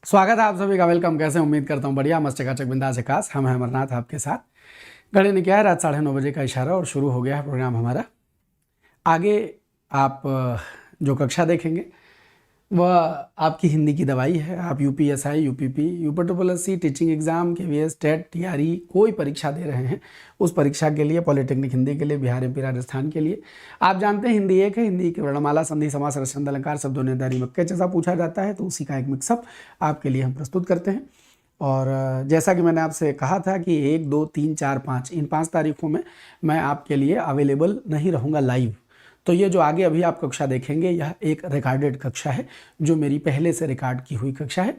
स्वागत है आप सभी का। वेलकम। कैसे उम्मीद करता हूँ बढ़िया, मस्त चकाचक बिंदास खास। हम हैं अमरनाथ आपके साथ। घड़ी ने क्या है, रात 9:30 बजे का इशारा और शुरू हो गया है प्रोग्राम हमारा। आगे आप जो कक्षा देखेंगे वह आपकी हिंदी की दवाई है। आप UPSI, UPP, UPSC, teaching exam, KVS, TET, TRE कोई परीक्षा दे रहे हैं, उस परीक्षा के लिए, पॉलिटेक्निक हिंदी के लिए, बिहार एमपी राजस्थान के लिए, आप जानते हैं हिंदी एक है। हिंदी की वर्णमाला, संधि, समास, रचना, अलंकार, शब्दों ने दारी मक्के जैसा पूछा जाता है, तो उसी का एक मिक्सअप आपके लिए हम प्रस्तुत करते हैं। और जैसा कि मैंने आपसे कहा था कि 1, 2, 3, 4, 5 इन 5 तारीखों में मैं आपके लिए अवेलेबल नहीं रहूँगा लाइव। तो ये जो आगे अभी आप कक्षा देखेंगे यह एक रिकॉर्डेड कक्षा है, जो मेरी पहले से रिकॉर्ड की हुई कक्षा है।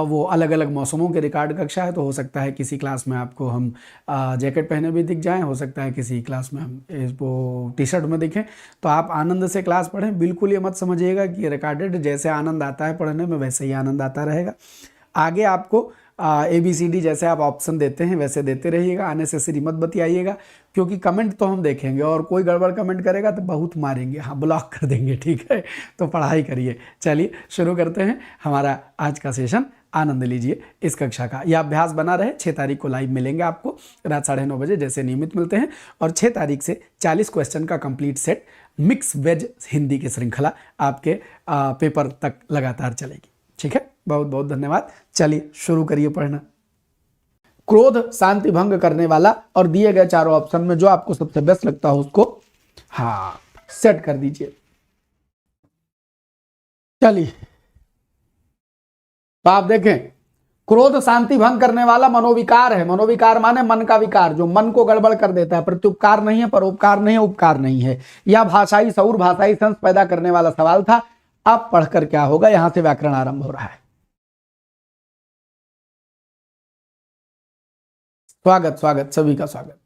वो अलग अलग मौसमों के रिकॉर्ड कक्षा है। तो हो सकता है किसी क्लास में आपको हम जैकेट पहने भी दिख जाएं, हो सकता है किसी क्लास में हम वो टी शर्ट में दिखें। तो आप आनंद से क्लास पढ़ें। बिल्कुल ये मत समझिएगा कि रिकॉर्डेड, जैसे आनंद आता है पढ़ने में वैसे ही आनंद आता रहेगा। आगे आपको ABCD जैसे आप ऑप्शन देते हैं वैसे देते रहिएगा। अननेसेसरी मत बतियाइएगा, क्योंकि कमेंट तो हम देखेंगे और कोई गड़बड़ कमेंट करेगा तो बहुत मारेंगे, हाँ ब्लॉक कर देंगे, ठीक है। तो पढ़ाई करिए। चलिए शुरू करते हैं हमारा आज का सेशन। आनंद लीजिए इस कक्षा का। यह अभ्यास बना रहे। 6 तारीख को लाइव मिलेंगे आपको रात 9:30 बजे जैसे नियमित मिलते हैं। और 6 तारीख से 40 क्वेश्चन का complete set mix veg Hindi की श्रृंखला आपके पेपर तक लगातार चलेगी, ठीक है। बहुत बहुत धन्यवाद। चलिए शुरू करिए पढ़ना। क्रोध शांति भंग करने वाला, और दिए गए चारों ऑप्शन में जो आपको सबसे बेस्ट लगता हो उसको सेट कर दीजिए। चलिए तो आप देखें, क्रोध शांति भंग करने वाला मनोविकार है। मनोविकार माने मन का विकार, जो मन को गड़बड़ कर देता है। प्रत्युपकार नहीं है, परोपकार नहीं है, उपकार नहीं है। यह भाषाई शऊर, भाषाई सेंस पैदा करने वाला सवाल था। अब पढ़कर क्या होगा, यहां से व्याकरण आरंभ हो रहा है। स्वागत स्वागत सभी का स्वागत।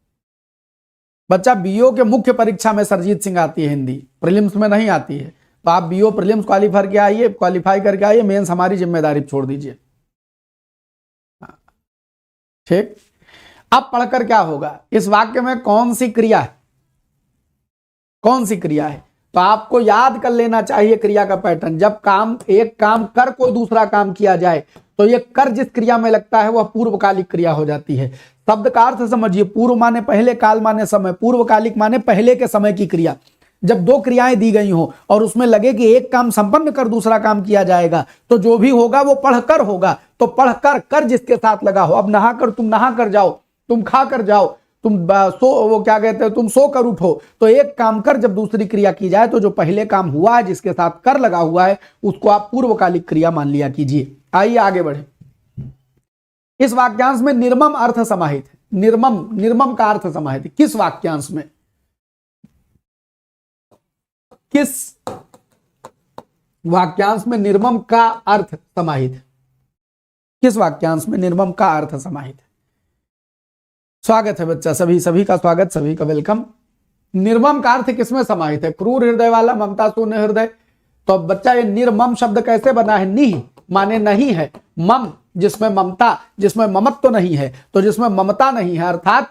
बच्चा बीओ के मुख्य परीक्षा में सरजीत सिंह आती है हिंदी, प्रीलिम्स में नहीं आती है। तो आप बीओ प्रीलिम्स क्वालिफाई करके आइए, मेंस हमारी जिम्मेदारी छोड़ दीजिए, ठीक। अब पढ़कर क्या होगा, इस वाक्य में कौन सी क्रिया है, कौन सी क्रिया है। तो आपको याद कर लेना चाहिए क्रिया का पैटर्न। जब एक काम कर कोई दूसरा काम किया जाए तो ये कर जिस क्रिया में लगता है वह पूर्वकालिक क्रिया हो जाती है। शब्द का अर्थ समझिए। पूर्व माने पहले, काल माने समय, पूर्वकालिक माने पहले के समय की क्रिया। जब 2 क्रियाएं दी गई हो और उसमें लगे कि एक काम संपन्न कर दूसरा काम किया जाएगा, तो जो भी होगा वो पढ़कर होगा। तो पढ़कर कर जिसके साथ लगा हो। अब नहाकर तुम नहा कर जाओ, तुम खा कर जाओ, तुम वो क्या कहते हैं, तुम सो कर उठो। तो एक काम कर जब दूसरी क्रिया की जाए तो जो पहले काम हुआ है जिसके साथ कर लगा हुआ है उसको आप पूर्वकालिक क्रिया मान लिया कीजिए। आइए आगे बढ़े। इस वाक्यांश में निर्मम अर्थ समाहित है। निर्मम का अर्थ समाहित है। किस वाक्यांश में, किस वाक्यांश में निर्मम का अर्थ समाहित है? किस वाक्यांश में निर्मम का अर्थ समाहित है? स्वागत है बच्चा, सभी का स्वागत, सभी का वेलकम। निर्मम का अर्थ किसमें समाहित है? क्रूर हृदय वाला, ममता शून्य हृदय। तो अब बच्चा ये निर्मम शब्द कैसे बना है? निह माने नहीं है, मम जिसमें ममता, जिसमें ममत्व तो नहीं है, तो जिसमें ममता नहीं है अर्थात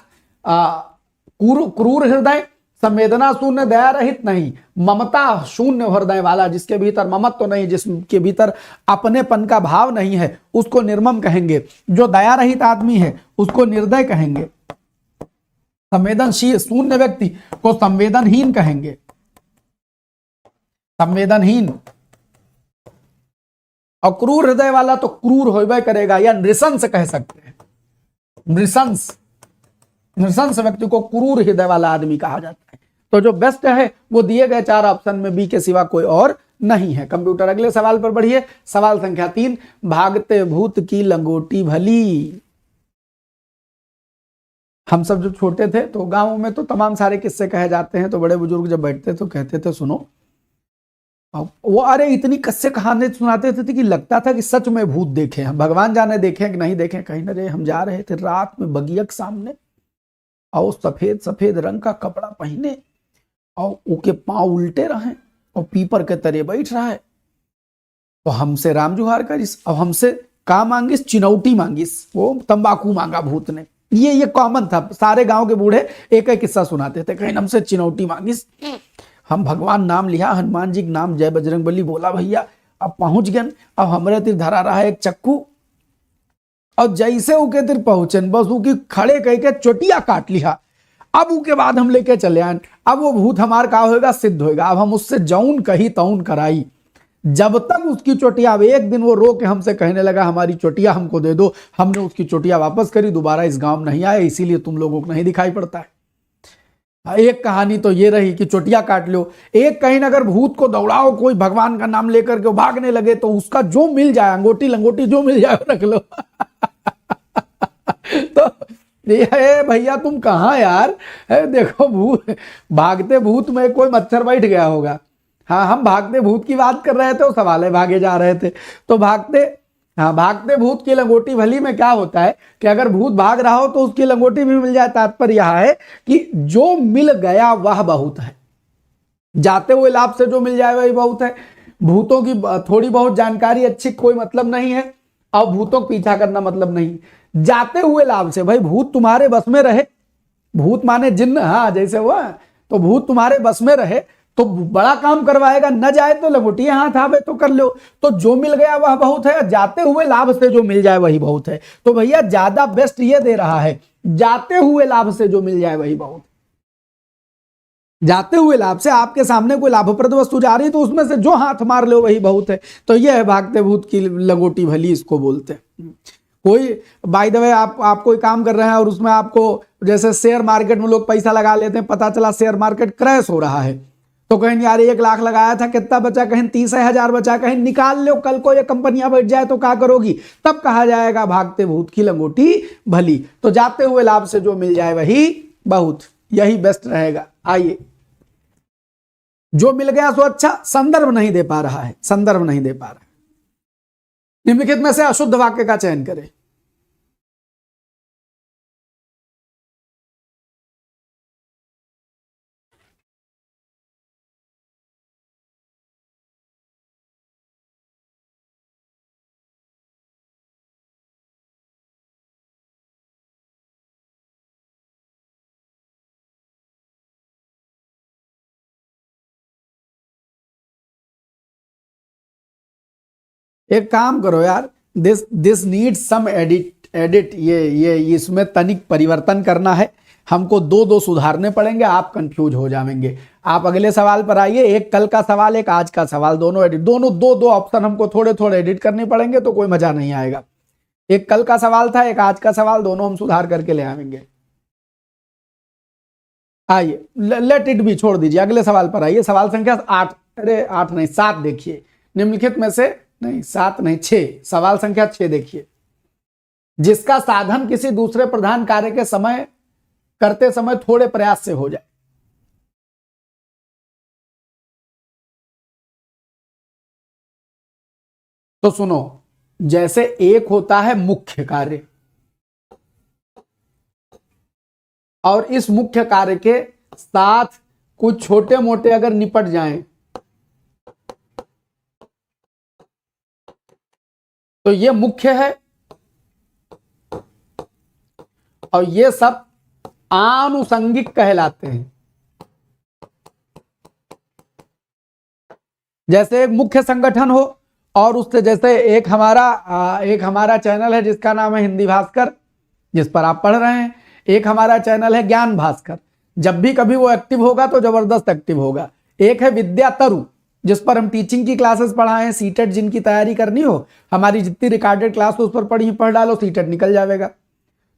क्रूर हृदय, संवेदना शून्य, दया रहित नहीं, ममता शून्य हृदय वाला, जिसके भीतर ममत्व तो नहीं, जिसके भीतर अपनेपन का भाव नहीं है, उसको निर्मम कहेंगे। जो दया रहित आदमी है उसको निर्दय कहेंगे। संवेदनशील शून्य व्यक्ति को संवेदनहीन कहेंगे, संवेदनहीन। और क्रूर हृदय वाला तो क्रूर होबे करेगा, या नृशंस कह सकते हैं। नृशंस व्यक्ति को क्रूर हृदय वाला आदमी कहा जाता है। तो जो बेस्ट है वो दिए गए 4 ऑप्शन में बी के सिवा कोई और नहीं है। कंप्यूटर अगले सवाल पर बढ़िए। सवाल संख्या 3, भागते भूत की लंगोटी भली। हम सब जब छोटे थे तो गांव में तो तमाम सारे किस्से कहे जाते हैं। तो बड़े बुजुर्ग जब बैठते तो कहते थे सुनो, वो अरे इतनी कस्से कहानी सुनाते थे कि लगता था कि सच में भूत देखे हैं। भगवान जाने देखे कि नहीं देखे। कहीं न रे हम जा रहे थे रात में बगिया के सामने, और सफेद सफेद रंग का कपड़ा पहने, और उसके पांव उल्टे रहे, और पीपर के तरे बैठ रहा है। तो हमसे राम जुहार करिस, अब हमसे का मांगिस? चिनौटी मांगिस। वो तंबाकू मांगा भूत ने। ये कॉमन था। सारे गांव के बूढ़े एक एक किस्सा सुनाते थे। कहीं हमसे चिनौटी मांगिस, हम भगवान नाम लिया, हनुमान जी के नाम, जय बजरंग बली बोला भैया, अब पहुंच गए, अब हमरे तिर धरा रहा है एक चक्कू, और जैसे उके तिर पहुंचन बस उकी खड़े कह के चोटिया काट लिया। अब उसके बाद हम लेके चले आए, अब वो भूत हमार का होगा, सिद्ध होगा। अब हम उससे जौन कही तौन कराई, जब तक उसकी चोटिया, अब एक दिन वो रो के हमसे कहने लगा हमारी चोटिया हमको दे दो, हमने उसकी चोटिया वापस करी, दोबारा इस गांव में नहीं आए, इसीलिए तुम लोगों को नहीं दिखाई पड़ता है। एक कहानी तो ये रही कि चोटिया काट लो। एक कहीं अगर भूत को दौड़ाओ, कोई भगवान का नाम लेकर के भागने लगे, तो उसका जो मिल जाए, अंगूठी लंगोटी जो मिल जाए रख लो। तो ये भैया तुम कहाँ यार, देखो भूत, भागते भूत में कोई मच्छर बैठ गया होगा। हाँ, हम भागते भूत की बात कर रहे थे, वो सवाल है भागे जा रहे थे। तो भागते, हाँ, भागते भूत की लंगोटी भली में क्या होता है कि अगर भूत भाग रहा हो तो उसकी लंगोटी भी मिल जाए। तात्पर्य यह है कि जो मिल गया वह बहुत है, जाते हुए लाभ से जो मिल जाए वही बहुत है। भूतों की थोड़ी बहुत जानकारी अच्छी कोई मतलब नहीं है, और भूतों को पीछा करना मतलब नहीं। जाते हुए लाभ से, भाई भूत तुम्हारे बस में रहे, भूत माने जिन्न, हाँ जैसे हुआ, तो भूत तुम्हारे बस में रहे तो बड़ा काम करवाएगा, न जाए तो लंगोटिए हाथ आवे तो कर लो। तो जो मिल गया वह बहुत है, जाते हुए लाभ से जो मिल जाए वही बहुत है। तो भैया ज्यादा बेस्ट ये दे रहा है, जाते हुए लाभ से जो मिल जाए वही बहुत। जाते हुए लाभ से आपके सामने कोई लाभप्रद वस्तु जा रही तो उसमें से जो हाथ मार लो वही बहुत है। तो यह है भागते भूत की लंगोटी भली, इसको बोलते हैं। कोई बाय द वे आप कोई काम कर रहे हैं और उसमें आपको, जैसे शेयर मार्केट में लोग पैसा लगा लेते हैं, पता चला शेयर मार्केट क्रैश हो रहा है, तो कहीं यार 1 लाख लगाया था, कितना बचा, कहीं 30,000 बचा, कहीं निकाल लो, कल को ये कंपनियां बैठ जाए तो क्या करोगी, तब कहा जाएगा भागते भूत की लंगोटी भली। तो जाते हुए लाभ से जो मिल जाए वही बहुत, यही बेस्ट रहेगा। आइए, जो मिल गया सो अच्छा, संदर्भ नहीं दे पा रहा है, संदर्भ नहीं दे पा रहा है। निम्नलिखित में से अशुद्ध वाक्य का चयन करें। एक काम करो यार, दिस नीड सम एडिट ये इसमें तनिक परिवर्तन करना है, हमको दो सुधारने पड़ेंगे, आप कंफ्यूज हो जाएंगे। आप अगले सवाल पर आइए, एक कल का सवाल एक आज का सवाल, दोनों एडिट, दोनों दो ऑप्शन हमको थोड़े थोड़े एडिट करने पड़ेंगे, तो कोई मजा नहीं आएगा। एक कल का सवाल था, एक आज का सवाल, दोनों हम सुधार करके ले आएंगे। आइए, लेट इट भी छोड़ दीजिए, अगले सवाल पर आइए। सवाल संख्या 8, अरे 8 नहीं 7 देखिए, निम्नलिखित में से, नहीं 7 नहीं 6, सवाल संख्या 6 देखिए। जिसका साधन किसी दूसरे प्रधान कार्य के समय करते समय थोड़े प्रयास से हो जाए। तो सुनो, जैसे एक होता है मुख्य कार्य, और इस मुख्य कार्य के साथ कुछ छोटे मोटे अगर निपट जाएं तो ये मुख्य है, और ये सब आनुषंगिक कहलाते हैं। जैसे एक मुख्य संगठन हो, और उससे जैसे एक हमारा चैनल है जिसका नाम है हिंदी भास्कर, जिस पर आप पढ़ रहे हैं, एक हमारा चैनल है ज्ञान भास्कर, जब भी कभी वो एक्टिव होगा तो जबरदस्त एक्टिव होगा। एक है विद्या तरु, जिस पर हम टीचिंग की क्लासेस पढ़ाएं, सीटेट जिनकी तैयारी करनी हो, हमारी जितनी रिकॉर्डेड क्लास उस पर पढ़ डालो, सीटेट निकल जाएगा।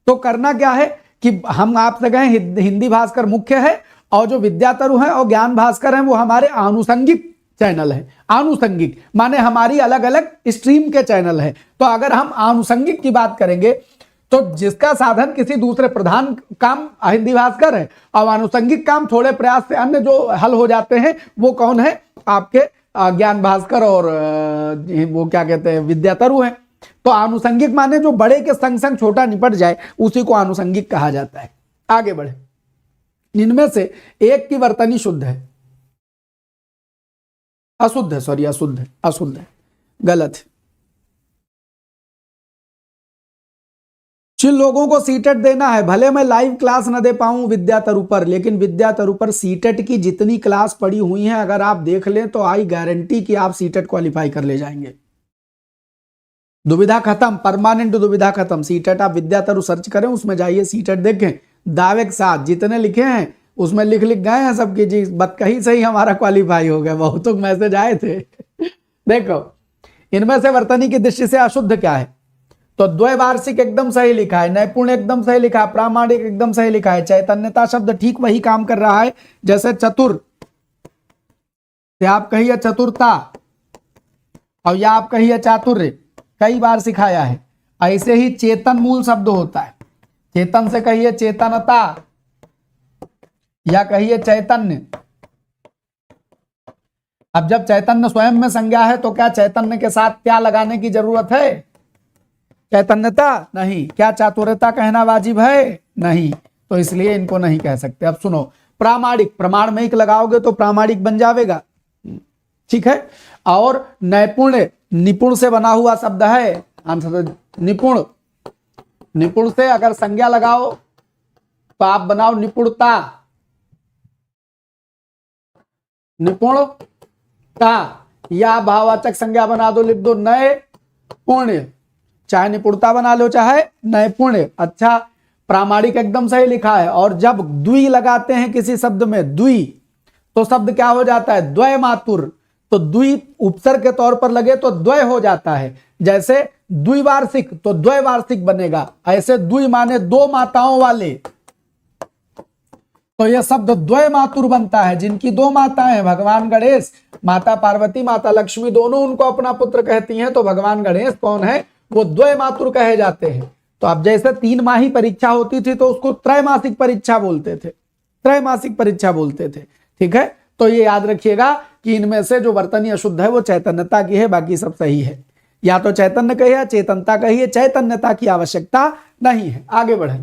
तो करना क्या है कि हम आपसे कहें हिंदी भास्कर मुख्य है, और जो विद्या तरु है और ज्ञान भास्कर है वो हमारे आनुषंगिक चैनल है। आनुषंगिक माने हमारी अलग अलग स्ट्रीम के चैनल है। तो अगर हम आनुषंगिक की बात करेंगे तो जिसका साधन किसी दूसरे प्रधान काम हिंदी भास्कर है, और आनुषंगिक काम थोड़े प्रयास से अन्य जो हल हो जाते हैं वो कौन है, आपके ज्ञान भास्कर और वो क्या कहते हैं, विद्या तरु है। तो आनुषंगिक माने जो बड़े के संग संग छोटा निपट जाए, उसी को आनुषंगिक कहा जाता है। आगे बढ़े, इनमें से एक की वर्तनी शुद्ध है, अशुद्ध है, सॉरी अशुद्ध है, गलत है। जिन लोगों को सीटेट देना है, भले मैं लाइव क्लास न दे पाऊं विद्यातरु पर, लेकिन विद्यातरु पर सीटेट की जितनी क्लास पड़ी हुई हैं अगर आप देख लें तो आई गारंटी कि आप सीटेट क्वालिफाई कर ले जाएंगे। दुविधा खत्म, परमानेंट दुविधा खत्म। सीटेट आप विद्यातरु सर्च करें, उसमें जाइए, सीटेट देखें, दावे के साथ जितने लिखे हैं उसमें लिख गए हैं सबकी जी बतकही से ही हमारा क्वालिफाई हो गया। बहुतों मैसेज आए थे। देखो इनमें से वर्तनी की दृष्टि से अशुद्ध क्या है, तो द्वैवार्षिक एकदम सही लिखा है, नैपुण्य एकदम सही लिखा है, प्रामाणिक एकदम सही लिखा है, चैतन्यता शब्द ठीक वही काम कर रहा है जैसे चतुर या आप कहिए चतुरता और या आप कहिए चातुर्य, कई बार सिखाया है। ऐसे ही चेतन मूल शब्द होता है, चेतन से कहिए चेतनता या कहिए चैतन्य। अब जब चैतन्य स्वयं में संज्ञा है तो क्या चैतन्य के साथ क्या लगाने की जरूरत है? चैतन्यता नहीं। क्या चातुर्यता कहना वाजिब है? नहीं, तो इसलिए इनको नहीं कह सकते। अब सुनो, प्रामाणिक, प्रमाण में एक लगाओगे तो प्रामाणिक बन जाएगा, ठीक है। और नैपुण्य, निपुण से बना हुआ शब्द है, आंसर निपुण। निपुण से अगर संज्ञा लगाओ तो आप बनाओ निपुणता, निपुणता, या भाववाचक संज्ञा बना दो, लिख दो नए पुण्य, चाहे निपुणता बना लो चाहे नैपुण्य। अच्छा, प्रामाणिक एकदम सही लिखा है। और जब द्वि लगाते हैं किसी शब्द में, द्वि, तो शब्द क्या हो जाता है? द्वय मातुर। तो द्वि उपसर्ग के तौर पर लगे तो द्वय हो जाता है। जैसे द्विवार्षिक तो द्वैवार्षिक बनेगा, ऐसे द्वि माने दो माताओं वाले, तो यह शब्द द्वय मातुर बनता है। जिनकी दो माताएं हैं, भगवान गणेश, माता पार्वती, माता लक्ष्मी, दोनों उनको अपना पुत्र कहती हैं, तो भगवान गणेश कौन है? वो द्वय मातुर कहे जाते हैं। तो अब जैसे 3 माही परीक्षा होती थी तो उसको त्रैमासिक परीक्षा बोलते थे, त्रैमासिक परीक्षा बोलते थे, ठीक है। तो ये याद रखिएगा कि इनमें से जो वर्तनी अशुद्ध है वो चैतन्यता की है, बाकी सब सही है। या तो चैतन्य कहिए, चेतनता कहिए, चैतन्यता की आवश्यकता नहीं है। आगे बढ़े,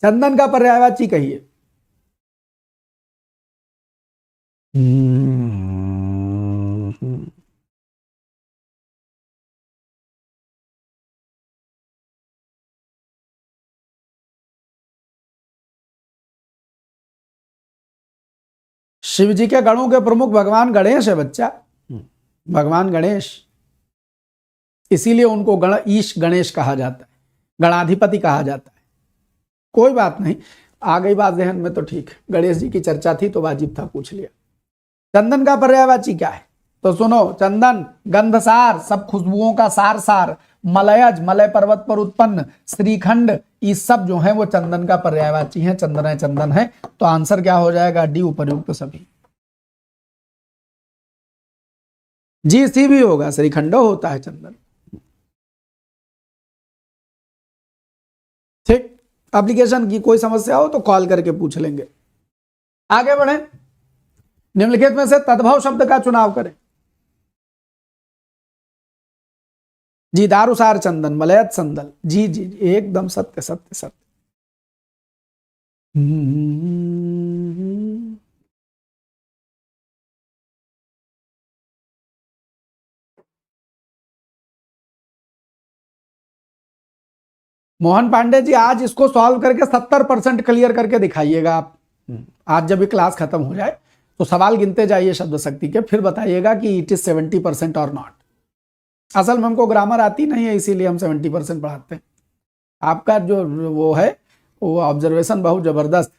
चंदन का पर्यायवाची कहिए। शिव जी के गणों के प्रमुख भगवान गणेश है बच्चा, भगवान गणेश, इसीलिए उनको गण ईश गणेश कहा जाता है, गणाधिपति कहा जाता है। कोई बात नहीं, आ गई बात ध्यान में तो ठीक है, गणेश जी की चर्चा थी तो वाजिब था, पूछ लिया। चंदन का पर्यायवाची क्या है? तो सुनो, चंदन गंधसार, सब खुशबुओं का सार सार, मलयज, मलय पर्वत पर उत्पन्न, श्रीखंड, ये सब जो है वो चंदन का पर्यायवाची है। चंदन है, चंदन है, तो आंसर क्या हो जाएगा? डी, उपर्युक्त सभी। जी सी भी होगा, श्रीखंडो होता है चंदन, ठीक। एप्लीकेशन की कोई समस्या हो तो कॉल करके पूछ लेंगे। आगे बढ़े, निम्नलिखित में से तद्भव शब्द का चुनाव करें। जी, दारुसार चंदन, मलयत संदल, जी जी एकदम सत्य सत्य सत्य। मोहन पांडे जी, आज इसको सॉल्व करके 70% क्लियर करके दिखाइएगा आप। आज जब ये क्लास खत्म हो जाए तो सवाल गिनते जाइए शब्द शक्ति के, फिर बताइएगा कि इट इज 70% और नॉट। असल में हमको ग्रामर आती नहीं है, इसीलिए हम 70% पढ़ाते हैं। आपका जो वो है वो ऑब्जर्वेशन बहुत जबरदस्त।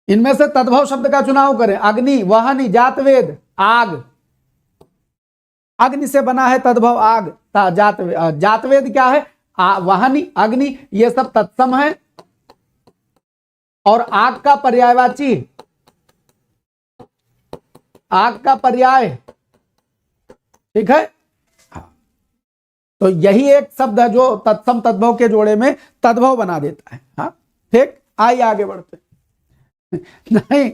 इनमें से तद्भव शब्द का चुनाव करें। अग्नि, वहनी, जातवेद, आग। अग्नि से बना है तद्भव आग, जातवेद क्या है? वहनी, अग्नि, ये सब तत्सम है। और आग का पर्यायवाची, आग का पर्याय, ठीक है। तो यही एक शब्द है जो तत्सम तद्भव के जोड़े में तद्भव बना देता है। हाँ ठीक, आइए आगे बढ़ते। नहीं,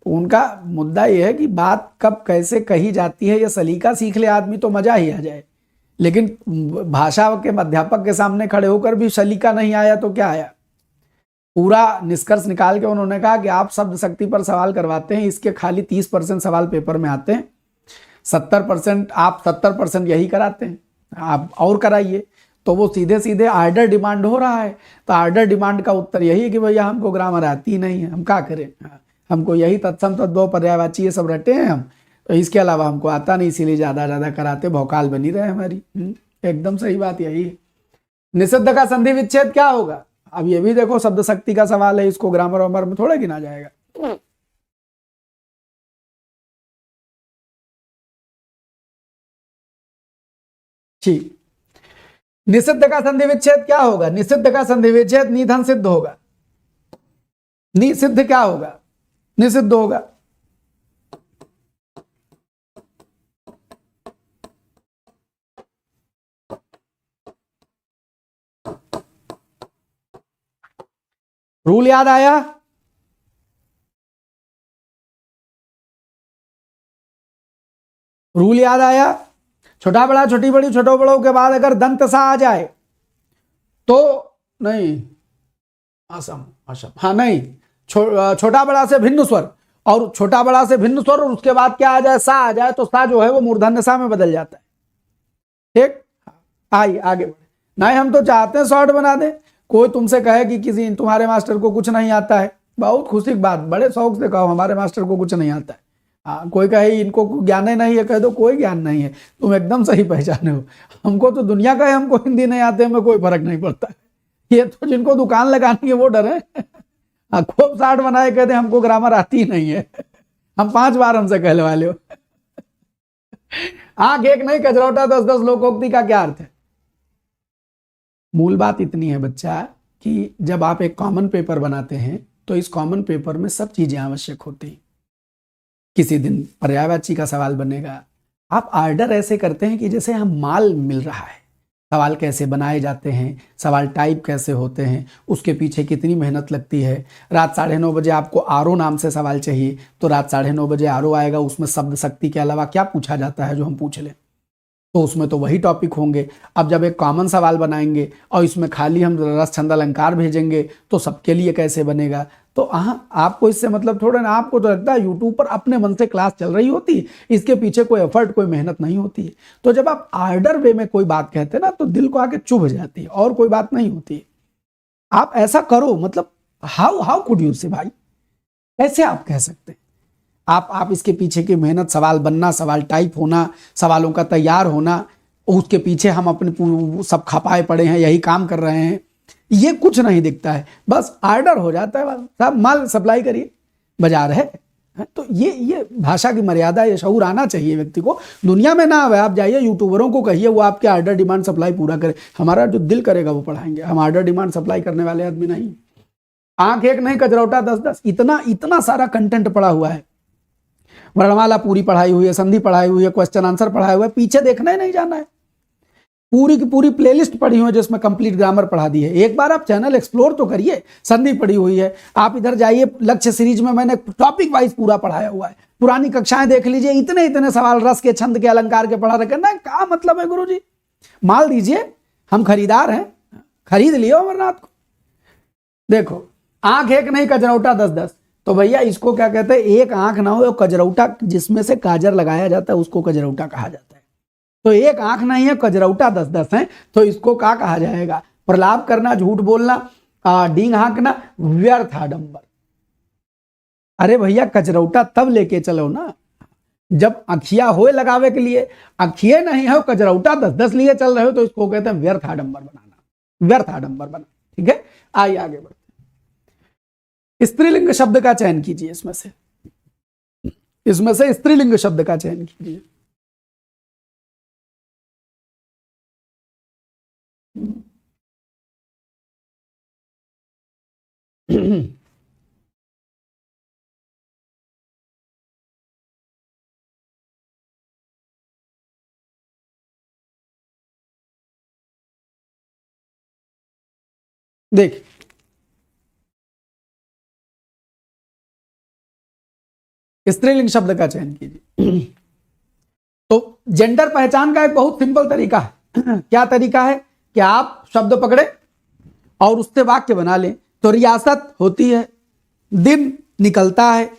उनका मुद्दा यह है कि बात कब कैसे कही जाती है, यह सलीका सीख ले आदमी तो मजा ही आ जाए। लेकिन भाषा के अध्यापक के सामने खड़े होकर भी सलीका नहीं आया तो क्या आया? पूरा निष्कर्ष निकाल के उन्होंने कहा कि आप शब्द शक्ति पर सवाल करवाते हैं, इसके खाली 30% सवाल पेपर में आते हैं, 70% आप 70% यही कराते हैं। आप और कराइए। तो वो सीधे सीधे आर्डर डिमांड हो रहा है। तो आर्डर डिमांड का उत्तर यही है कि भैया हमको ग्रामर आती नहीं है, हम क्या करें, हमको यही तत्सम तद्भव पर्यायवाची ये सब रटे हैं हम, तो इसके अलावा हमको आता नहीं, इसीलिए ज़्यादा कराते, भौकाल बनी रहे हमारी। एकदम सही बात यही है। निषिद्ध का संधि विच्छेद क्या होगा? अब ये भी देखो शब्द शक्ति का सवाल है, इसको ग्रामर वामर में थोड़ा गिना जाएगा। ठीक, निषिद्ध का संधि विच्छेद क्या होगा? निषिद्ध का संधि विच्छेद निधन सिद्ध होगा। निषिद्ध क्या होगा? निषिद्ध होगा। रूल याद आया? रूल याद आया? छोटा बड़ा छोटी बड़ी छोटो बड़ों के बाद अगर दंत सा आ जाए तो नहीं, असम असम, हाँ नहीं, छोटा बड़ा से भिन्न स्वर, और छोटा बड़ा से भिन्न स्वर और उसके बाद क्या आ जाए, सा आ जाए, तो सा जो है वो मूर्धन्य सा में बदल जाता है। ठीक, आइए आगे बढ़े। नहीं, हम तो चाहते हैं शॉर्ट बना दें। कोई तुमसे कहे कि किसी तुम्हारे मास्टर को कुछ नहीं आता है, बहुत खुशी की बात, बड़े शौक से कहो हमारे मास्टर को कुछ नहीं आता है। कोई कहे इनको ज्ञान ही नहीं है, कह दो कोई ज्ञान नहीं है, तुम एकदम सही पहचाने हो। हमको तो दुनिया का है, हमको हिंदी नहीं आते, हमें कोई फर्क नहीं पड़ता है। ये तो जिनको दुकान लगानी है वो डरे, खूब 60 बनाए, कहते हमको ग्रामर आती नहीं है। हम 5 बार हमसे कहने वाले हो। आंख एक नहीं कजरौटा 10-10 लोकोक्ति का क्या अर्थ है? मूल बात इतनी है बच्चा कि जब आप एक कॉमन पेपर बनाते हैं तो इस कॉमन पेपर में सब चीजें आवश्यक होती हैं। किसी दिन पर्यायवाची का सवाल बनेगा, आप आर्डर ऐसे करते हैं कि जैसे हम माल मिल रहा है, सवाल कैसे बनाए जाते हैं, सवाल टाइप कैसे होते हैं, उसके पीछे कितनी मेहनत लगती है। रात 9:30 बजे आपको आरओ नाम से सवाल चाहिए, तो रात 9:30 बजे आरओ आएगा, उसमें शब्द शक्ति के अलावा क्या पूछा जाता है जो हम पूछ लें, तो उसमें तो वही टॉपिक होंगे। अब जब एक कॉमन सवाल बनाएंगे और इसमें खाली हम रस छंद अलंकार भेजेंगे तो सबके लिए कैसे बनेगा? तो आपको इससे मतलब थोड़ा ना, आपको तो लगता है यूट्यूब पर अपने मन से क्लास चल रही होती है, इसके पीछे कोई एफर्ट कोई मेहनत नहीं होती है। तो जब आप आर्डर वे में कोई बात कहते हैं ना तो दिल को आके चुभ जाती है, और कोई बात नहीं होती है। आप ऐसा करो, मतलब हाउ कुड यू से भाई, कैसे आप कह सकते हैं? आप इसके पीछे की मेहनत, सवाल बनना, सवाल टाइप होना, सवालों का तैयार होना, उसके पीछे हम अपने सब खपाए पड़े हैं, यही काम कर रहे हैं, ये कुछ नहीं दिखता है। बस आर्डर हो जाता है, बस सब माल सप्लाई करिए, बाजार है। तो ये भाषा की मर्यादा, ये शऊर आना चाहिए व्यक्ति को। दुनिया में ना आवे, आप जाइए यूट्यूबरों को कहिए वो आपके आर्डर डिमांड सप्लाई पूरा करे, हमारा जो दिल करेगा वो पढ़ाएंगे, हम आर्डर डिमांड सप्लाई करने वाले आदमी नहीं। आंख एक नहीं कजरौटा 10-10, इतना सारा कंटेंट पड़ा हुआ है। वर्णमाला पूरी पढ़ाई हुई है, संधि पढ़ाई हुई है, क्वेश्चन आंसर पढ़ाया हुआ है, पीछे देखना ही नहीं जाना है। पूरी की पूरी प्लेलिस्ट पढ़ी हुई है जिसमें कंप्लीट ग्रामर पढ़ा दी है। एक बार आप चैनल एक्सप्लोर तो करिए, संधि पढ़ी हुई है। आप इधर जाइए, लक्ष्य सीरीज में मैंने टॉपिक वाइज पूरा पढ़ाया हुआ है। पुरानी कक्षाएं देख लीजिए, इतने सवाल रस के, छंद के, अलंकार के पढ़ा रखे ना। क्या मतलब है गुरुजी, माल दीजिए, हम खरीदार हैं, खरीद लियो अमरनाथ को। देखो, आंख एक नहीं कजरौटा 10-10, तो भैया इसको क्या कहते हैं? एक आंख ना हो, कजरौटा जिसमें से काजर लगाया जाता है उसको कजरौटा कहा जाता है। तो एक आंख नहीं है, कजरौटा 10-10 है, तो इसको क्या कहा जाएगा? प्रलाप करना, झूठ बोलना, डींग हाँकना, व्यर्थ आडंबर। अरे भैया कजरौटा तब लेके चलो ना जब अखिया होए लगावे के लिए, अखिए नहीं हो, कजरौटा 10-10 लिए चल रहे हो, तो इसको कहते हैं व्यर्थ आडंबर बनाना, व्यर्थ आडंबर बना। ठीक है, आइए आगे बढ़ते। स्त्रीलिंग शब्द का चयन कीजिए, इसमें से स्त्रीलिंग शब्द का चयन कीजिए। देख, स्त्रीलिंग शब्द का चयन कीजिए। तो जेंडर पहचान का एक बहुत सिंपल तरीका है। क्या तरीका है? कि आप शब्द पकड़े और उससे वाक्य बना लें। तो रियासत होती है, दिन निकलता है,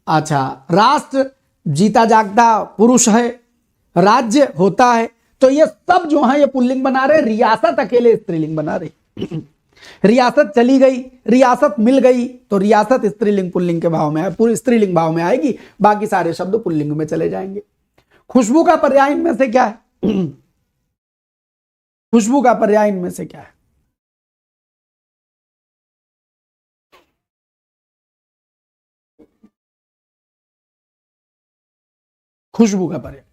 अच्छा, राष्ट्र जीता जागता पुरुष है, राज्य होता है, तो ये सब जो है ये पुल्लिंग बना रहे, रियासत अकेले स्त्रीलिंग बना रही। रियासत चली गई, रियासत मिल गई, तो रियासत स्त्रीलिंग पुल्लिंग के भाव में है, पूरी स्त्रीलिंग भाव में आएगी, बाकी सारे शब्द पुल्लिंग में चले जाएंगे। खुशबू का पर्याय इनमें से क्या है? खुशबू का पर्याय इनमें से क्या है? खुशबू का पर्याय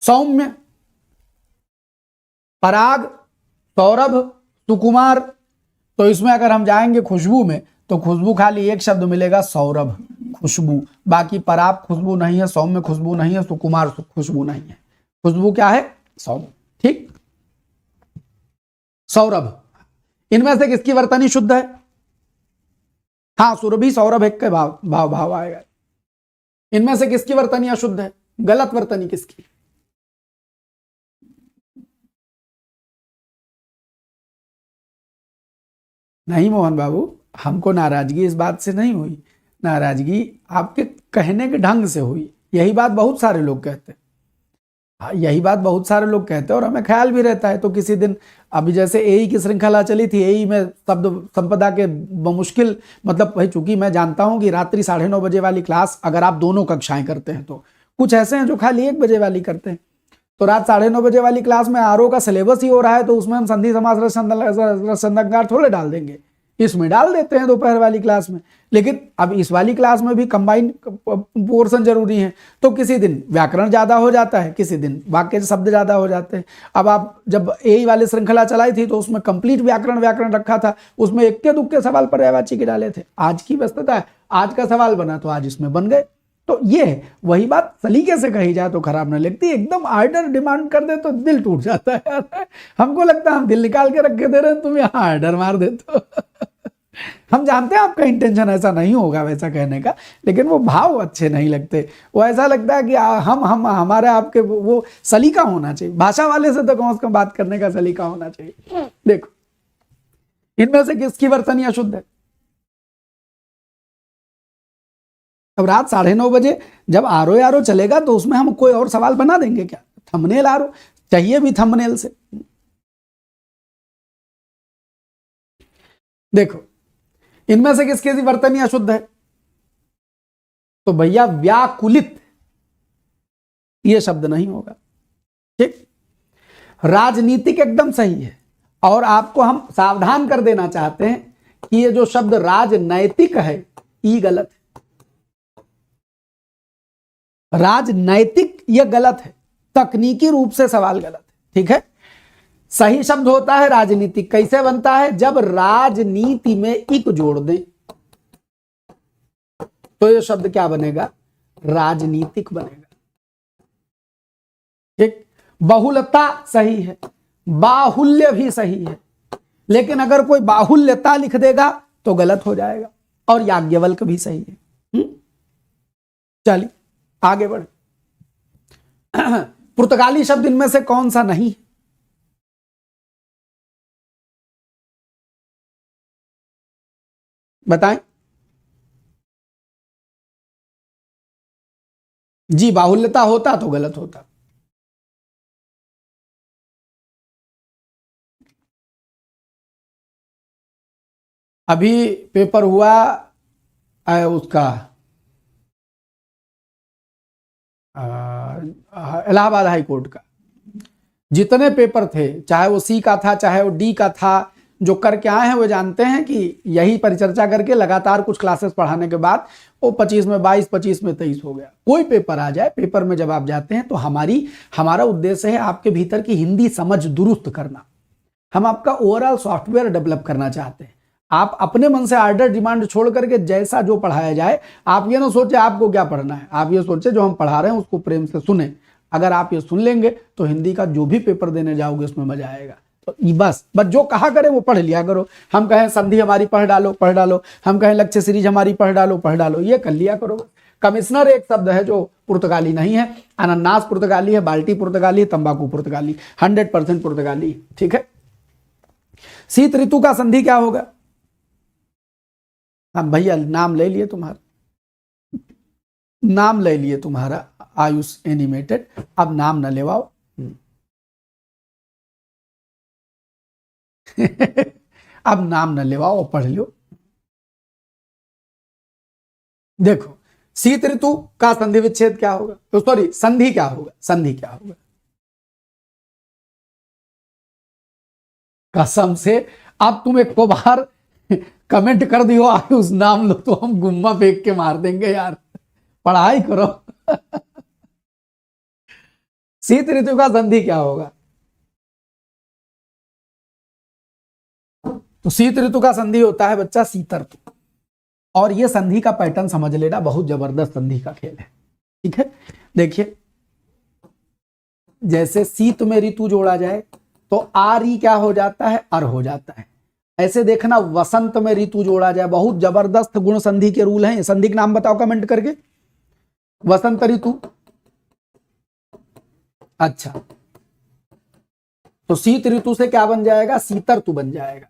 सौम्य, पराग, सौरभ, सुकुमार। तो इसमें अगर हम जाएंगे खुशबू में, तो खुशबू खाली एक शब्द मिलेगा, सौरभ, खुशबू। बाकी पराग खुशबू नहीं है, सौम्य खुशबू नहीं है, सुकुमार खुशबू नहीं है। खुशबू क्या है? सौम्य। ठीक, सौरभ। इनमें से किसकी वर्तनी शुद्ध है? हाँ, सुरभि सौरभ एक के भाव भाव भाव आएगा। इनमें से किसकी वर्तनी अशुद्ध है? गलत वर्तनी किसकी? नहीं मोहन बाबू, हमको नाराजगी इस बात से नहीं हुई, नाराजगी आपके कहने के ढंग से हुई। यही बात बहुत सारे लोग कहते हैं। हाँ, यही बात बहुत सारे लोग कहते हैं और हमें ख्याल भी रहता है। तो किसी दिन अभी जैसे एई की श्रृंखला चली थी, एई में शब्द संपदा के मुश्किल, मतलब भाई चूंकि मैं जानता हूं कि रात्रि 9:30 बजे वाली क्लास अगर आप दोनों कक्षाएं करते हैं, तो कुछ ऐसे हैं जो खाली 1 बजे वाली करते हैं। तो रात 9:30 बजे वाली क्लास में आरओ का सिलेबस ही हो रहा है, तो उसमें हम संधि समास रसंधकार थोड़े डाल देंगे, इसमें डाल देते हैं दोपहर वाली क्लास में। लेकिन अब इस वाली क्लास में भी कंबाइन पोर्शन जरूरी है, तो किसी दिन व्याकरण ज्यादा हो जाता है, किसी दिन वाक्य शब्द ज्यादा हो जाते हैं। अब आप जब एई वाली श्रृंखला चलाई थी तो उसमें कंप्लीट व्याकरण रखा था, उसमें इक्के दुक्के सवाल पर्यायवाची के डाले थे। आज की व्यस्तता है, आज का सवाल बना तो आज इसमें बन गए। तो ये है, वही बात सलीके से कही जाए तो खराब ना लगती, एकदम आर्डर डिमांड कर दे तो दिल टूट जाता है यार। हमको लगता है हम दिल निकाल के रख के दे रहे हैं, तुम यहाँ आर्डर मार देते हो। हम जानते हैं आपका इंटेंशन ऐसा नहीं होगा वैसा कहने का, लेकिन वो भाव अच्छे नहीं लगते। वो ऐसा लगता है कि हम हमारे आपके वो सलीका होना चाहिए, भाषा वाले से तो कम से कम बात करने का सलीका होना चाहिए। देखो, इनमें से किसकी वर्तनी अशुद्ध है? अब रात 9:30 बजे जब आरो चलेगा तो उसमें हम कोई और सवाल बना देंगे क्या? थंबनेल आरो चाहिए भी, थंबनेल से। देखो, इनमें से किसकी वर्तनी अशुद्ध है? तो भैया व्याकुलित, यह शब्द नहीं होगा। ठीक, राजनीतिक एकदम सही है, और आपको हम सावधान कर देना चाहते हैं कि ये जो शब्द राजनैतिक है, ये गलत है। राजनैतिक यह गलत है, तकनीकी रूप से सवाल गलत है। ठीक है, सही शब्द होता है राजनीतिक। कैसे बनता है? जब राजनीति में इक जोड़ दें तो यह शब्द क्या बनेगा? राजनीतिक बनेगा। ठीक, बहुलता सही है, बाहुल्य भी सही है, लेकिन अगर कोई बाहुल्यता लिख देगा तो गलत हो जाएगा। और याज्ञवल्क भी सही है। चलिए आगे बढ़े। पुर्तगाली शब्द इनमें से कौन सा नहीं? बताएं जी। बाहुल्यता होता तो गलत होता। अभी पेपर हुआ उसका इलाहाबाद हाई कोर्ट का। जितने पेपर थे, चाहे वो सी का था चाहे वो डी का था, जो करके आए हैं वो जानते हैं कि यही परिचर्चा करके लगातार कुछ क्लासेस पढ़ाने के बाद वो 25 में 22, 25 में 23 हो गया। कोई पेपर आ जाए, पेपर में जब आप जाते हैं तो हमारा उद्देश्य है आपके भीतर की हिंदी समझ दुरुस्त करना। हम आपका ओवरऑल सॉफ्टवेयर डेवलप करना चाहते हैं। आप अपने मन से आर्डर डिमांड छोड़ करके जैसा जो पढ़ाया जाए, आप ये ना सोचे आपको क्या पढ़ना है, आप ये सोचे जो हम पढ़ा रहे हैं उसको प्रेम से सुने। अगर आप ये सुन लेंगे तो हिंदी का जो भी पेपर देने जाओगे उसमें मजा आएगा। तो बस जो कहा करें वो पढ़ लिया करो। हम कहें संधि हमारी पढ़ डालो, हम कहें लक्ष्य सीरीज हमारी पढ़ डालो, ये कर लिया करो। कमिश्नर एक शब्द है जो पुर्तगाली नहीं है, अनानास पुर्तगाली है, बाल्टी पुर्तगाली है, तंबाकू पुर्तगाली, 100% पुर्तगाली। ठीक है, शीत ऋतु का संधि क्या होगा? हाँ भैया नाम ले लिए तुम्हारा, नाम ले लिए तुम्हारा आयुष एनिमेटेड, अब नाम न लेवाओ। अब नाम न लेवाओ, पढ़ लो। देखो शीत ऋतु का संधि विच्छेद क्या होगा, तो सॉरी संधि क्या होगा, संधि क्या होगा? कसम से अब तुम एक को बार कमेंट कर दियो आयुष नाम लो तो हम गुम्मा फेंक के मार देंगे यार, पढ़ाई करो। शीत ऋतु का संधि क्या होगा? तो शीत ऋतु का संधि होता है बच्चा शीत ऋतु, और ये संधि का पैटर्न समझ लेना, बहुत जबरदस्त संधि का खेल है। ठीक है, देखिए जैसे शीत में ऋतु जोड़ा जाए तो आरी क्या हो जाता है, अर हो जाता है। ऐसे देखना वसंत में ऋतु जोड़ा जाए, बहुत जबरदस्त गुण संधि के रूल हैं। संधि के नाम बताओ कमेंट करके। वसंत ऋतु, अच्छा तो शीत ऋतु से क्या बन जाएगा, शीत ऋतु बन जाएगा।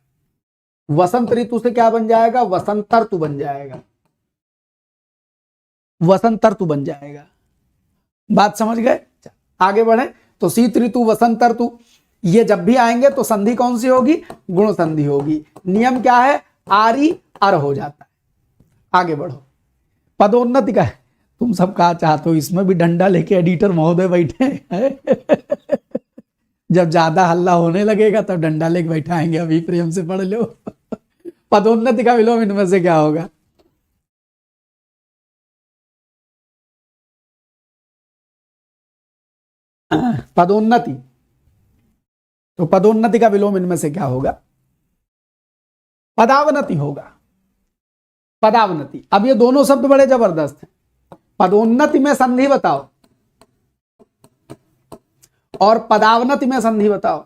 वसंत ऋतु से क्या बन जाएगा, वसंत ऋतु बन जाएगा, वसंत ऋतु बन जाएगा। बात समझ गए? आगे बढ़े तो शीत ऋतु, वसंत ऋतु, ये जब भी आएंगे तो संधि कौन सी होगी, गुण संधि होगी। नियम क्या है, आरी अर हो जाता है। आगे बढ़ो, पदोन्नति का है। तुम सब कहा चाहते हो इसमें भी डंडा लेके एडिटर महोदय बैठे हैं। जब ज्यादा हल्ला होने लगेगा तब डंडा लेके बैठाएंगे, अभी प्रेम से पढ़ लो। पदोन्नति का विलोम इनमें से क्या होगा? पदोन्नति, तो पदोन्नति का विलोम इनमें से क्या होगा? पदावनति होगा, पदावनति। अब ये दोनों शब्द बड़े जबरदस्त हैं। पदोन्नति में संधि बताओ और पदावनति में संधि बताओ।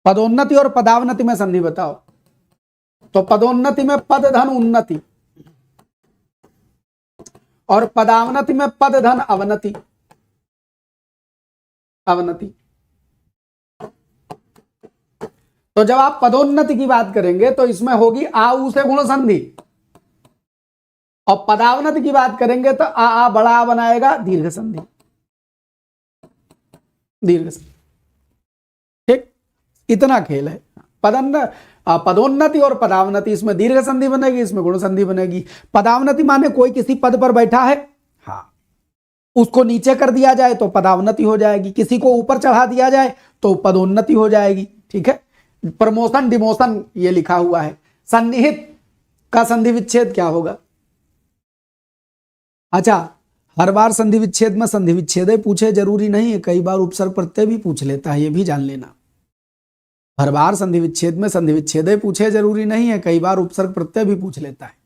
पदोन्नति और पदावनति में संधि बताओ। तो पदोन्नति में पद धन उन्नति और पदावनति में पद धन अवनति, अवनति। तो जब आप पदोन्नति की बात करेंगे तो इसमें होगी आ उ से गुण संधि, और पदावनति की बात करेंगे तो आ बड़ा आ बनाएगा दीर्घ संधि, दीर्घ संधि। ठीक, इतना खेल है। पदोन्नति और पदावनति, इसमें दीर्घ संधि बनेगी, इसमें गुण संधि बनेगी। पदावनति माने कोई किसी पद पर बैठा है, हाँ, उसको नीचे कर दिया जाए तो पदावनति हो जाएगी, किसी को ऊपर चढ़ा दिया जाए तो पदोन्नति हो जाएगी। ठीक है, प्रमोशन डिमोशन ये लिखा हुआ है। सन्निहित का संधि विच्छेद क्या होगा? अच्छा, हर बार संधि विच्छेद में संधि विच्छेद पूछे जरूरी नहीं है, कई बार उपसर्ग प्रत्यय भी पूछ लेता है, ये भी जान लेना। हर बार संधि विच्छेद में संधि विच्छेद पूछे जरूरी नहीं है, कई बार उपसर्ग प्रत्यय भी पूछ लेता है।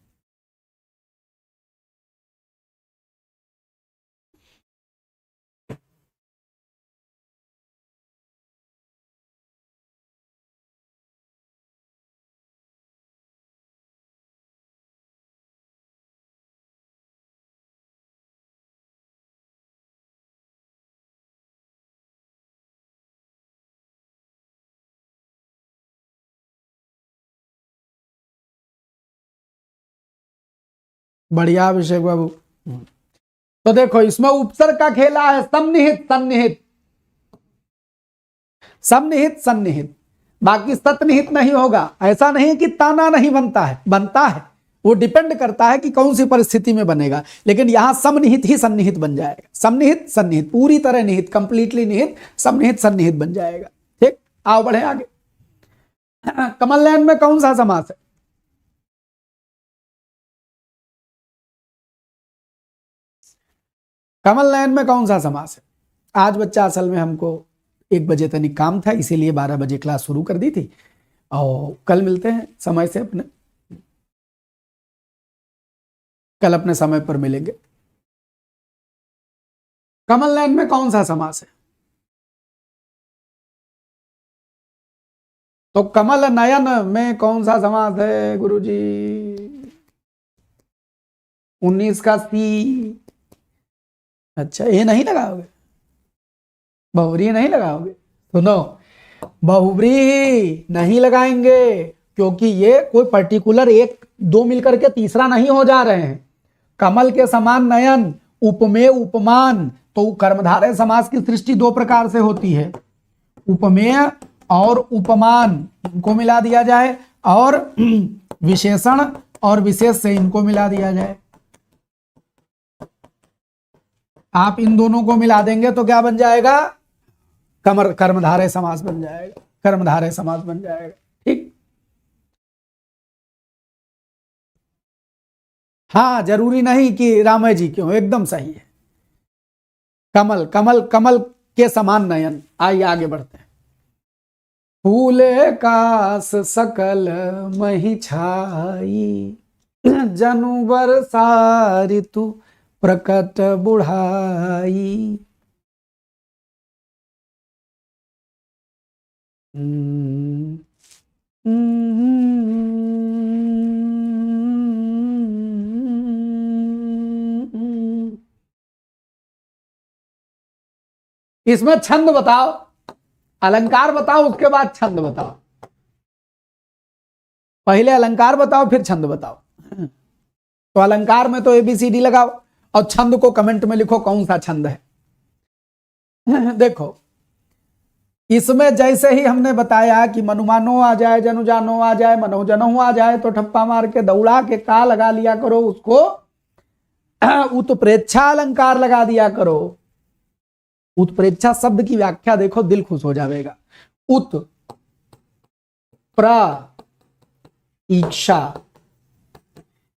बढ़िया अभिषेक बाबू। तो देखो इसमें उपसर्ग का खेला है, सन्निहित सन्निहित, सन्निहित सन्निहित, बाकी सतनिहित नहीं होगा। ऐसा नहीं कि ताना नहीं बनता है, बनता है, वो डिपेंड करता है कि कौन सी परिस्थिति में बनेगा, लेकिन यहां समनिहित ही सन्निहित बन जाएगा। समनिहित सन्निहित, पूरी तरह निहित, कंप्लीटली निहित, समनिहित सन्निहित बन जाएगा। ठीक, आओ बढ़े आगे। कमल नयन में कौन सा समास है? कमल नयन में कौन सा समास है? आज बच्चा असल में हमको 1 बजे तक काम था, इसीलिए 12 बजे क्लास शुरू कर दी थी, और कल मिलते हैं समय से, अपने कल अपने समय पर मिलेंगे। कमल नयन में कौन सा समास है? तो कमल नयन में कौन सा समास है गुरुजी? 19 का सी। अच्छा, ये नहीं लगाओगे, बहुव्रीहि नहीं लगाओगे? सुनो, बहुव्रीहि नहीं लगाएंगे, क्योंकि ये कोई पर्टिकुलर एक दो मिलकर के तीसरा नहीं हो जा रहे हैं। कमल के समान नयन, उपमेय उपमान। तो कर्मधारय समास की सृष्टि दो प्रकार से होती है, उपमेय और उपमान, इनको मिला दिया जाए, और विशेषण और विशेष से इनको मिला दिया जाए। आप इन दोनों को मिला देंगे तो क्या बन जाएगा? कर्मधारय समास बन जाएगा, कर्मधारय समास बन जाएगा। ठीक, हाँ, जरूरी नहीं कि रामय जी क्यों, एकदम सही है। कमल कमल कमल के समान नयन। आइए आगे बढ़ते हैं। फूले कास सकल मही छाई, जनु बरसा ऋतु प्रकट बुढ़ाई। इसमें छंद बताओ, अलंकार बताओ, उसके बाद छंद बताओ। पहले अलंकार बताओ फिर छंद बताओ। तो अलंकार में तो ABCD लगाओ और छंद को कमेंट में लिखो कौन सा छंद है। देखो, इसमें जैसे ही हमने बताया कि मनुमानो आ जाए, जनु जानो आ जाए, मनो जनहु आ जाए, तो ठप्पा मार के दौड़ा के का लगा लिया करो, उसको उत्प्रेक्षा अलंकार लगा दिया करो। उत्प्रेक्षा शब्द की व्याख्या देखो, दिल खुश हो जाएगा। उत प्र इच्छा,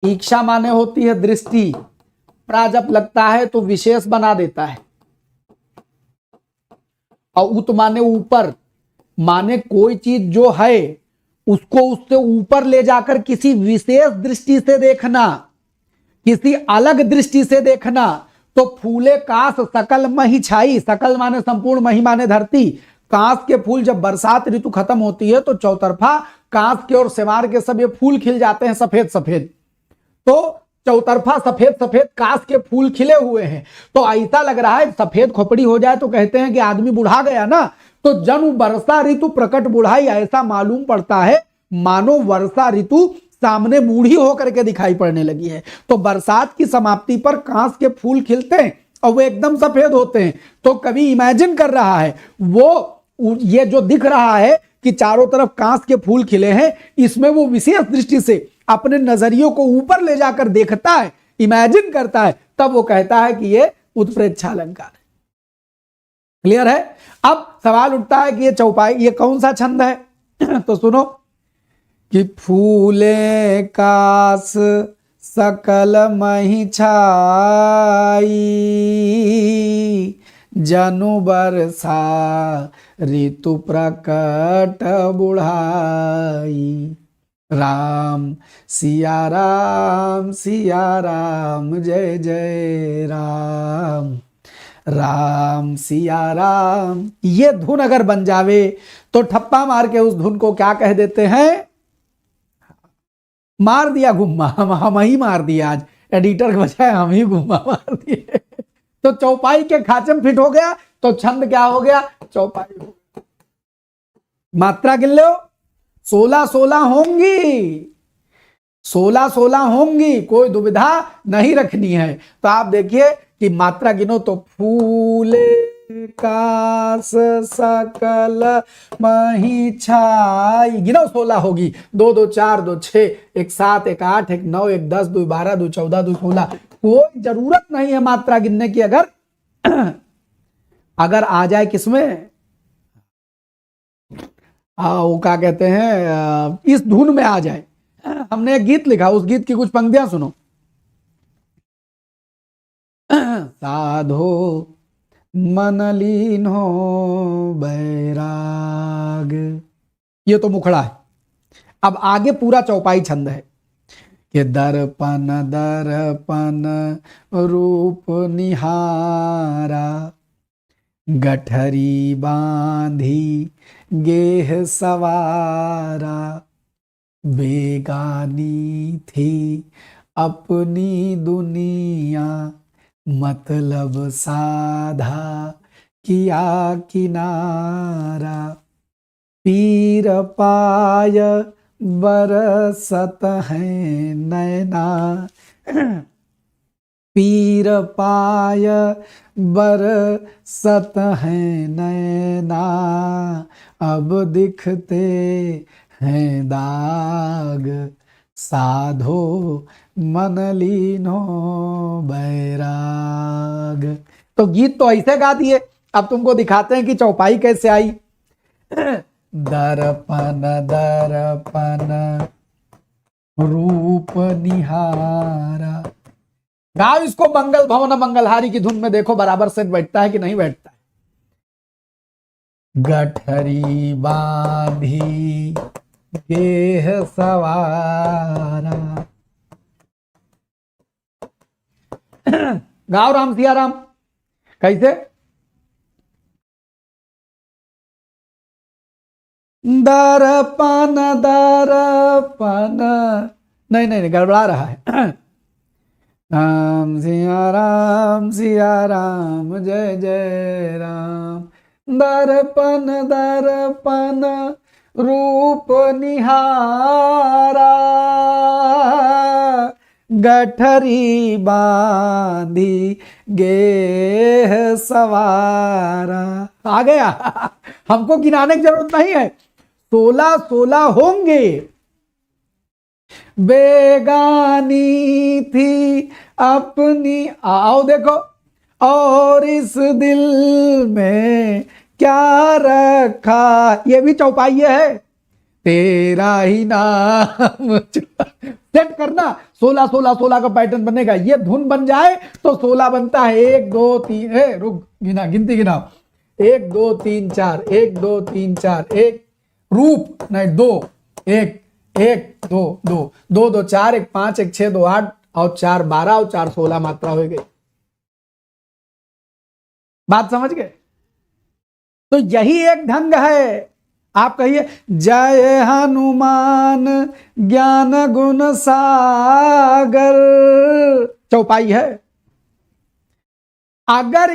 इच्छा माने होती है दृष्टि, प्रा जब लगता है तो विशेष बना देता है, और उत माने ऊपर, माने कोई चीज जो है उसको उससे ऊपर ले जाकर किसी विशेष दृष्टि से देखना, किसी अलग दृष्टि से देखना। तो फूले कास सकल मही छाई, सकल माने संपूर्ण, मही माने धरती। कांस के फूल जब बरसात ऋतु खत्म होती है तो चौतरफा कांस के और सेवार के सब ये फूल खिल जाते हैं सफेद सफेद। तो चौतरफा सफेद सफेद कांस के फूल खिले हुए हैं। तो ऐसा लग रहा है सफेद खोपड़ी हो जाए तो कहते हैं कि आदमी बुढ़ा गया ना। तो जनु वर्षा ऋतु प्रकट बुढ़ाई, ऐसा मालूम पड़ता है मानो वर्षा ऋतु सामने बूढ़ी होकर के दिखाई पड़ने लगी है। तो बरसात की समाप्ति पर कांस के फूल खिलते हैं और वो एकदम सफेद होते हैं। तो कवि इमेजिन कर रहा है, वो ये जो दिख रहा है कि चारों तरफ कांस के फूल खिले हैं, इसमें वो विशेष दृष्टि से अपने नजरियों को ऊपर ले जाकर देखता है, इमेजिन करता है, तब वो कहता है कि ये उत्प्रेक्षा अलंकार है। क्लियर है? अब सवाल उठता है कि ये चौपाई, ये कौन सा छंद है? तो सुनो कि फूले कास सकल मही छाई, जनु बरसा ऋतु प्रकट बुढ़ाई। राम सिया राम जय जय राम, राम सिया राम। ये धुन अगर बन जावे तो ठप्पा मार के उस धुन को क्या कह देते हैं? मार दिया गुम्मा, हम ही मार दिया, आज एडिटर के बजाय हम ही गुम्मा मार दिए। तो चौपाई के खाचे में फिट हो गया, तो छंद क्या हो गया? चौपाई हो गया। मात्रा गिन लो, 16-16 होंगी, 16-16 होंगी, कोई दुविधा नहीं रखनी है। तो आप देखिए कि मात्रा गिनो तो फूले कास सकल मही छाई, गिनो 16 होगी। 2 2 4 2 6, 1 7 1 8 1 9 1 10 2 12 2 14 2 16। कोई जरूरत नहीं है मात्रा गिनने की, अगर आ जाए किसमें, वो क्या कहते हैं, इस धुन में आ जाए। हमने एक गीत लिखा, उस गीत की कुछ पंक्तियां सुनो। साधो मन लीन हो बैराग, ये तो मुखड़ा है। अब आगे पूरा चौपाई छंद है कि दर्पण दर्पण रूप निहारा, गठरी बांधी गेह सवारा, बेगानी थी अपनी दुनिया, मतलब साधा किया किनारा, पीर पाय बरसत हैं नैना, पीर पाय बरसत हैं नैना, अब दिखते हैं दाग, साधो मन लीनो बैराग। तो गीत तो ऐसे गा दिए, अब तुमको दिखाते हैं कि चौपाई कैसे आई। दर्पण दर्पण रूप निहारा, गाओ इसको मंगल भवन मंगलहारी की धुन में, देखो बराबर से बैठता है कि नहीं बैठता है। गठरी बांधी गेह सवारा, गाओ राम सिया राम। कैसे? दर्पण दर्पण, नहीं नहीं नहीं, गड़बड़ा रहा है। राम सिया राम जय जय राम, दर्पण दर्पण रूप निहारा, गठरी बांधी गेह सवारा। आ गया, हमको गिनाने की जरूरत नहीं है, 16 16 होंगे। बेगानी थी अपनी, आओ देखो, और इस दिल में क्या रखा, ये भी चौपाई है। तेरा ही नाम सेट करना, 16 16 16 का पैटर्न बनेगा। ये धुन बन जाए तो 16 बनता है। 1 2 3, रुक, गिना, गिनती गिनाओ। 1 2 3 4, 1 2 3 4, 1 रूप नहीं 2, 1 1 2 2 2 2 4, 1 5, 1 6 2 8 और 4 12 और 4 16 मात्रा हो गई। बात समझ गए? तो यही एक ढंग है। आप कहिए जय हनुमान ज्ञान गुण सागर, चौपाई है। अगर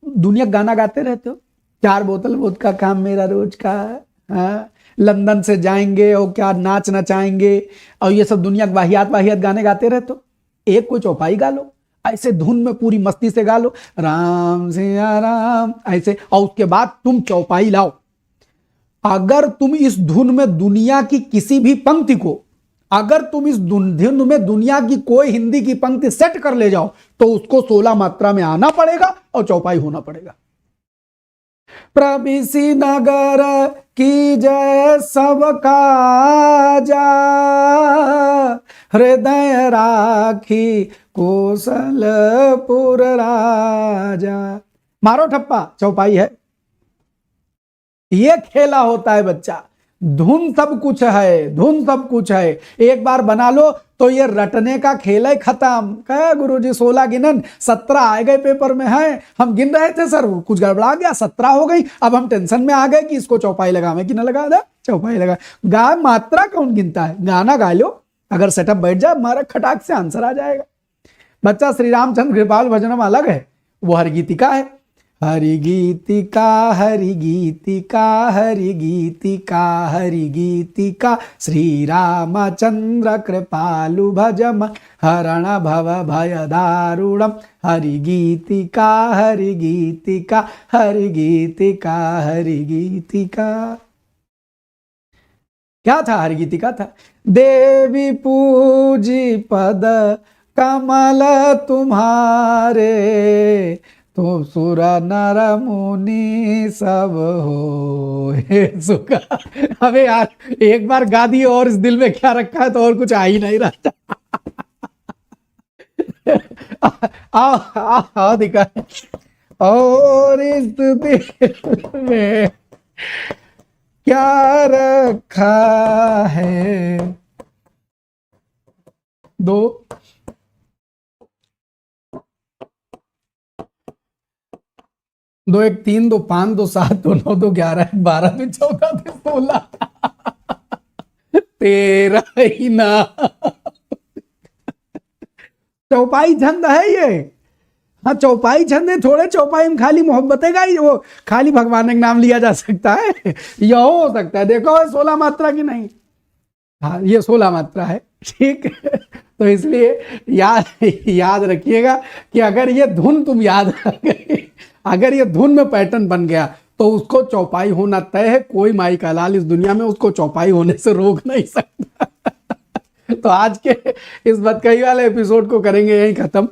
दुनिया गाना गाते रहते हो, 4 बोतल वोदका का काम मेरा रोज का है, लंदन से जाएंगे और क्या नाच नचाएंगे और ये सब दुनिया वाहियात वाहियात गाने गाते रहते हो, एक कोई चौपाई गा लो, ऐसे धुन में पूरी मस्ती से गा लो, राम सिया राम ऐसे, और उसके बाद तुम चौपाई लाओ। अगर तुम इस धुन में दुनिया की किसी भी पंक्ति को, अगर तुम इस धुन में दुनिया की कोई हिंदी की पंक्ति सेट कर ले जाओ तो उसको 16 मात्रा में आना पड़ेगा और चौपाई होना पड़ेगा। प्रभिसी नगर की जय सबका जा, हृदय राखी कौशलपुर राजा। मारो ठप्पा, चौपाई है। ये खेला होता है बच्चा। धुन सब कुछ है, धुन सब कुछ है। एक बार बना लो तो ये रटने का खेल है खत्म। कहा गुरुजी 16 गिनन, 17 आ गए पेपर में है। हम गिन रहे थे सर, कुछ गड़बड़ा गया, 17 हो गई। अब हम टेंशन में आ गए कि इसको चौपाई लगावे कि ना लगा दे, चौपाई लगा। गा मात्रा कौन गिनता है? गाना गा लो, अगर सेटअप बैठ जाए हमारा खटाक से आंसर आ जाएगा। बच्चा श्री रामचंद्र कृपाल भजनम अलग है, वो हरिगीतिका है। हरि गीतिका हरि गीतिका हरि गीतिका हरि गीतिका, श्री रामचंद्र कृपालु भजम हरण भव भय दारुणम। हरि गीतिका हरि गीतिका हरि गीतिका हरि गीतिका। क्या था? हरि गीतिका था। देवी पूजी पद कमल तुम्हारे, तो सुर नर मुनि सब हो सुखा। अबे यार एक बार गा दिए और इस दिल में क्या रखा है तो और कुछ आ ही नहीं रहता। आओ आओ आओ दिखा। और इस दिल में क्या रखा है? 2 2 1 3 2 5 2 7 2 9 2 11 12 2 14 2 16 तेरा ही ना। चौपाई छंद है ये। हाँ चौपाई छंद है। थोड़े चौपाई में खाली मोहब्बत का ही, वो खाली भगवान का नाम लिया जा सकता है, यह हो सकता है। देखो 16 मात्रा की नहीं। हाँ, ये 16 मात्रा है, ठीक। तो इसलिए याद रखिएगा कि अगर ये धुन तुम याद आ गई, अगर ये धुन में पैटर्न बन गया तो उसको चौपाई होना तय है। कोई माई का लाल इस दुनिया में उसको चौपाई होने से रोक नहीं सकता। तो आज के इस बतकही वाले एपिसोड को करेंगे यहीं खत्म।